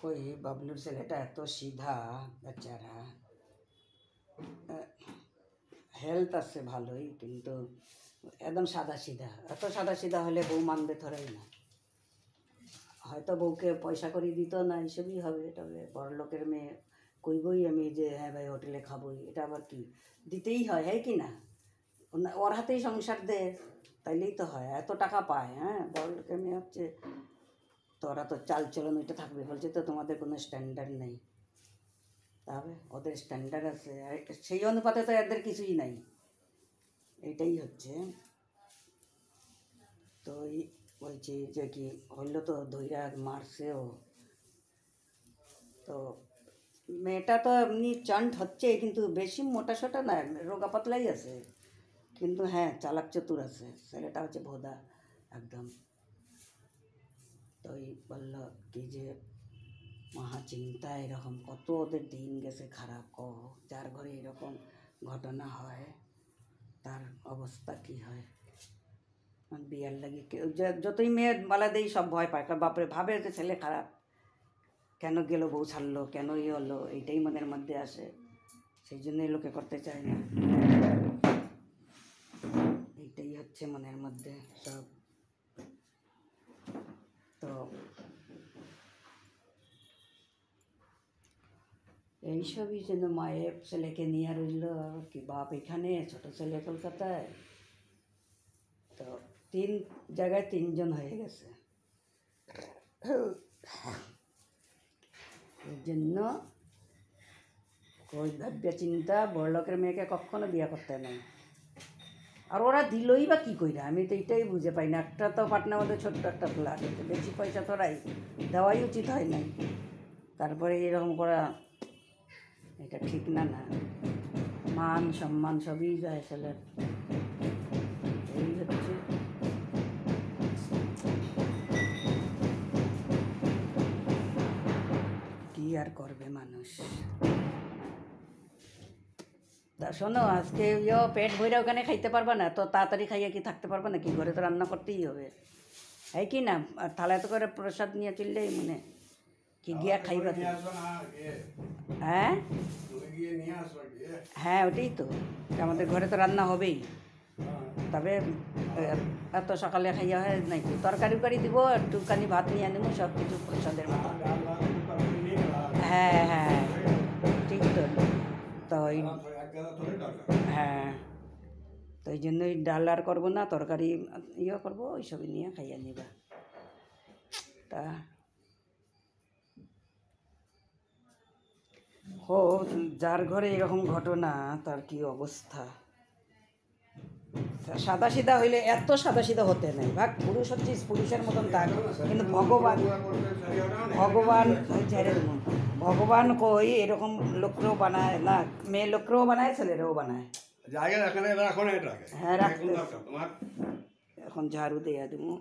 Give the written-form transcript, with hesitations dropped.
ওই বাবলুর ছেলেটা এত সিধা বেচারা, হেলথ আছে ভালোই, কিন্তু একদম সাদা সিধা। এত সাদা সিধা হলে বউ মানবে ধরেই না। হয়তো বউকে পয়সা করে দিত না, এইসবই হবে। তবে বড় লোকের মেয়ে কইবই আমি যে হ্যাঁ ভাই হোটেলে খাবই, এটা আবার কি দিতেই হয়, হ্যাঁ কি না? ওর হাতেই সংসার দে, তাইলেই তো হয়। এত টাকা পায়, হ্যাঁ বড় লোকের মেয়ে হচ্ছে। তো ওরা তো চাল চলন ওইটা থাকবে। বলছে তো তোমাদের কোনো স্ট্যান্ডার্ড নেই, তবে ওদের স্ট্যান্ডার্ড আছে, সেই অনুপাতে তো এদের কিছুই নাই। এটাই হচ্ছে। তো বলছি যে কি হইলো তো ধৈরা মারছেও। তো মেয়েটা তো এমনি চান্ট হচ্ছে, কিন্তু বেশি মোটা সোটা না, রোগা পাতলাই আছে। কিন্তু হ্যাঁ চালাক চতুর আছে, ছেলেটা হচ্ছে ভোদা একদম। তো বললো কি যে মহা চিন্তা, এরকম কত ওদের দিন গেছে খারাপ। যার ঘরে এরকম ঘটনা হয় তার অবস্থা কি হয়। বিয়ার লাগে যতই মেয়ে বালা দেই সব ভয় পায়, বাপরে ভাবে যে ছেলে খারাপ, কেন গেল বউ ছাড়লো, কেন হলো, এইটাই মনের মধ্যে আসে। সেই জন্যই লোকে করতে চায় না। এইটাই হচ্ছে মনের মধ্যে সব। তো এইসবই যেন মায়ের ছেলেকে নিয়ে রইল কি, বাপ এখানে, ছোট ছেলে কলকাতায়। তো 3 জায়গায় 3 জন হয়ে গেছে। এর জন্য ওই ভাব্য চিন্তা বড়লোকের মেয়েকে কখনো বিয়ে করতে নাই। আর ওরা দিলই বা কী কইরা, আমি তো এইটাই বুঝে পাই না। একটা তো পাটনার মধ্যে ছোট্ট একটা ফ্ল্যাট, বেশি পয়সা তোরাই দেওয়াই উচিত হয় নাই। তারপরে এরকম করা, এটা ঠিক না। না মান সম্মান সবই যায় ছেলের। এই হচ্ছে কি আর করবে মানুষ। তা শোনো, আজকে পেট ভরে ওখানে খাইতে পারবা না তো, তাড়াতাড়ি খাইয়া কি থাকতে পারবা না? কি ঘরে তো রান্না করতেই হবে, হ্যাঁ কি না? আর থালায় তো করে প্রসাদ নিয়ে চললেই মনে কি গিয়া খাইবা। হ্যাঁ হ্যাঁ ওটাই তো, আমাদের ঘরে তো রান্না হবেই। তবে এত সকালে খাইয়া হয় নাকি, তরকারি উকারি দিব, একটুখানি ভাত নিয়ে নেবো, সব কিছু প্রসাদের মতো। হ্যাঁ হ্যাঁ ঠিক তো। তো হ্যাঁ, তো এই জন্যই ডাল আর করবো না, তরকারি করবো, ওইসবই নিয়ে খাইয়া নিবা। তা হো, যার ঘরে এরকম ঘটনা তার কি অবস্থা। সাদা সিধা হইলে এত সাদা সিধা হতে নেই, ভাগ পুরুষ হচ্ছিস পুরুষের মতন থাক, কিন্তু ভগবান ভগবান ভগবান কই এরকম লোককেও বানায় না, মেয়ে লোককেও বানায়, ছেলেরাও বানায়। হ্যাঁ রাখতে, এখন ঝাড়ু দেয়া দেবো।